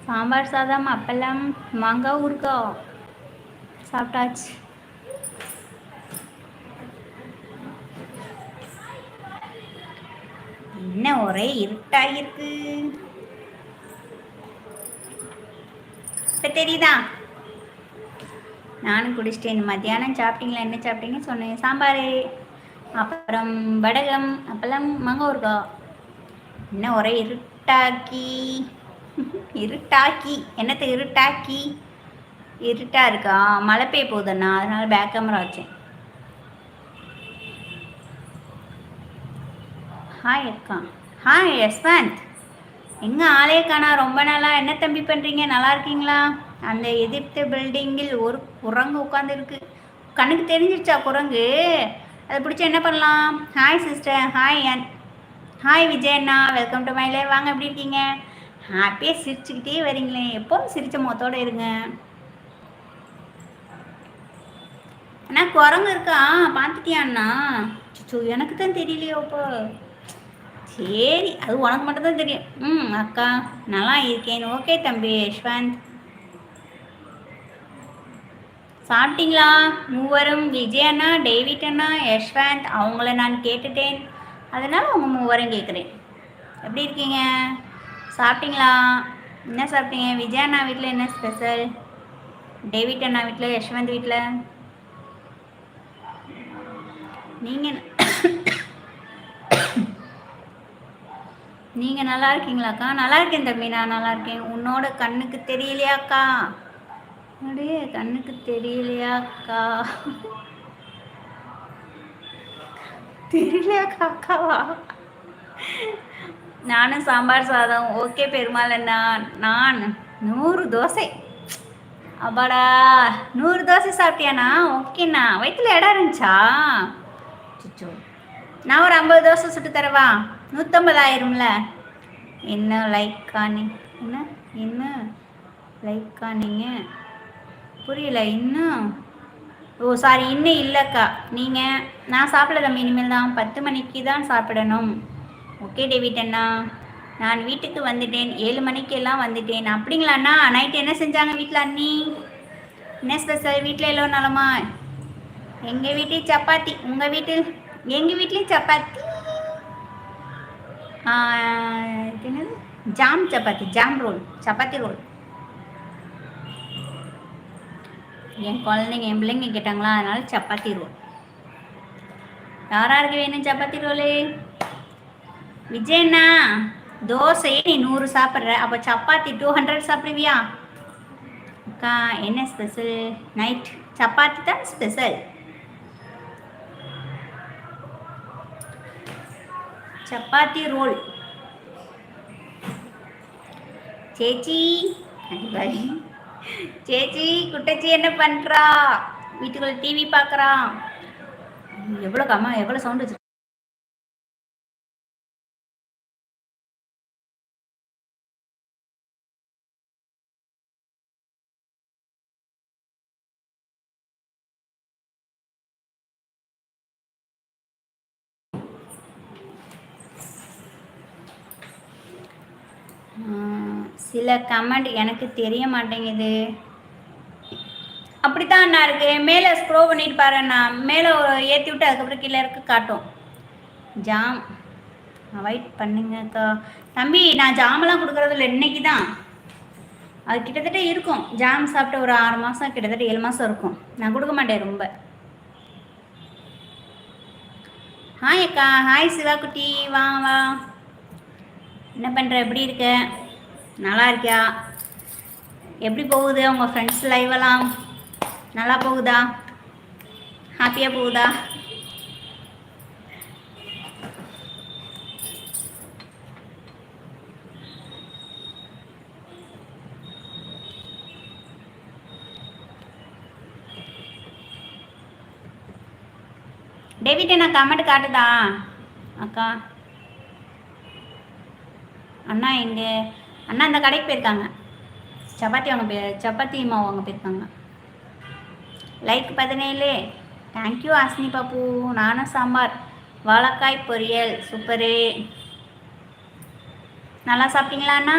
சாம்பார் சாதம், அப்பளம், மாங்காய் ஊறுகாய் சாப்பிட்டாச்சு. என்ன ஒரே இருட்டாகிருக்கு. இப்போ தெரியுதா? நானும் குடிச்சிட்டேன். மத்தியானம் சாப்பிட்டீங்களா? என்ன சாப்பிட்டீங்க சொன்னேன். சாம்பார், அப்புறம் வடகம், அப்பளம், மாங்காய் ஊறுகாய். என்ன ஒரே இருட்டாக்கி இருட்டாக்கி என்னத்தை இருட்டாக்கி இருட்டா இருக்கா? மழை பெய்ய போகுதுண்ணா, அதனால பேக் கேமரா வச்சேன். ஹாய் அக்கா. ஹாய் யஸ்வந்த். எங்கே ஆளே காணா ரொம்ப நாளா? என்ன தம்பி பண்ணுறீங்க? நல்லா இருக்கீங்களா? அந்த எதிர்த்து பில்டிங்கில் ஒரு குரங்கு உட்காந்துருக்கு. கண்ணுக்கு தெரிஞ்சிருச்சா குரங்கு? அதை பிடிச்சி என்ன பண்ணலாம்? Hi sister. ஹாய் விஜயண்ணா, வெல்கம் டு மை லைவ். வாங்க, எப்படி இருக்கீங்க? ஹாப்பியாக சிரிச்சுக்கிட்டே வரீங்களே, எப்போவும் சிரிச்ச முகத்தோடு இருங்க. அண்ணா குரங்கு இருக்கா? பார்த்துட்டியாண்ணா? எனக்கு தான் தெரியலையோ இப்போ. சரி, அது உனக்கு மட்டும்தான் தெரியும். அக்கா நல்லா இருக்கேன். ஓகே தம்பி யஷ்வந்த். சாப்பிட்டீங்களா? மூவரும் விஜயண்ணா, டேவிட் அண்ணா, யஷ்வந்த் அவங்கள நான் கேட்டுட்டேன், அதனால் அவங்க மூவரும் கேட்குறேன். எப்படி இருக்கீங்க? சாப்பிட்டீங்களா? என்ன சாப்பிட்டீங்க? விஜய் அண்ணா வீட்டில் என்ன ஸ்பெஷல்? டேவிட் அண்ணா வீட்டில், யஷ்வந்த் வீட்டில்? நீங்கள் நல்லா இருக்கீங்களாக்கா? நல்லா இருக்கேன் தம்பி, நான் நல்லா இருக்கேன். உன்னோட கண்ணுக்கு தெரியலையாக்கா? அப்படியே கண்ணுக்கு தெரியலையாக்கா? தெரியலையாக்கா அக்காவா? நானும் சாம்பார் சாதம். ஓகே பெருமாள் அண்ணா. நான் 100 தோசை. அப்பாடா, 100 தோசை சாப்பிட்டியாண்ணா? ஓகேண்ணா. வயிற்றுல இடம் இருந்துச்சா? சுச்சோ, நான் ஒரு 50 தோசை சுட்டு தரவா? 150 ஆயிரும்ல. என்ன லைக்கா நீங்க? என்ன லைக்கா நீங்கள்? புரியல இன்னும். ஓ சாரி, இன்னும் இல்லைக்கா. நீங்கள் நான் சாப்பிடல தம்பி, இனிமேல் தான் 10 மணிக்கு தான் சாப்பிடணும். ஓகே டேவிட் அண்ணா, நான் வீட்டுக்கு வந்துட்டேன். 7 மணிக்கெல்லாம் வந்துட்டேன். அப்படிங்களாண்ணா? நைட்டு என்ன செஞ்சாங்க வீட்டில் அண்ணி? என்ன ஸ்பெஷல்? வீட்டில் எல்லோரும் நலமா? எங்கள் வீட்டில் சப்பாத்தி. உங்கள் வீட்டில்? எங்கள் வீட்லேயும் சப்பாத்தி. என்னது? Jam chapati, jam roll, chapati roll. என் குழந்தைங்க, என் பிள்ளைங்க கேட்டாங்களா, அதனால சப்பாத்தி ரோல். யாராருக்கு வேணும் சப்பாத்தி ரோலு? விஜயண்ணா, தோசையே நீ 100 சாப்பிட்ற, அப்போ சப்பாத்தி 200 சாப்பிடுவியா? அக்கா என்ன ஸ்பெஷல்? நைட் சப்பாத்தி தான் ஸ்பெஷல். சப்பாத்தி ரோல். சேச்சி சேச்சி குட்டச்சி என்ன பண்ணுறா? வீட்டுக்குள்ள டிவி பார்க்குறா. எவ்வளோ சவுண்ட் வச்சு. சில கமெண்ட் எனக்கு தெரிய மாட்டேங்குது. அப்படித்தான் நான் இருக்கு. மேலே ஸ்க்ரோல் பண்ணிட்டு பாரு. நான் மேலே ஏற்றி விட்டு அதுக்கப்புறம் கீழே இருக்கு காட்டும். ஜாம் அவாய்ட் பண்ணுங்கக்கா. தம்பி, நான் ஜாமெல்லாம் கொடுக்குறதில்ல, இன்னைக்கு தான். அது கிட்டத்தட்ட இருக்கும். ஜாம் சாப்பிட்டு ஒரு 6 மாதம், கிட்டத்தட்ட 7 மாதம் இருக்கும். நான் கொடுக்க மாட்டேன் ரொம்ப. ஹாய் அக்கா. ஹாய் சிவா குட்டி, வா வா. என்ன பண்ணுற? எப்படி இருக்க? நல்லா இருக்கியா? எப்படி போகுது உங்கள் ஃப்ரெண்ட்ஸ் லைவெல்லாம்? நல்லா போகுதா? ஹாப்பியாக போகுதா? டேவிட் நான் கமெண்ட் காட்டுதா அக்கா? அண்ணா எங்கே? அண்ணா அந்த கடைக்கு போயிருக்காங்க. சப்பாத்தி மாவு வாங்க போயிருக்காங்க. லைக் 17. தேங்க்யூ ஆஸ்னி பாப்பு. நானும் சாம்பார், வாழைக்காய் பொரியல். சூப்பரு. நல்லா சாப்பிட்டீங்களா அண்ணா?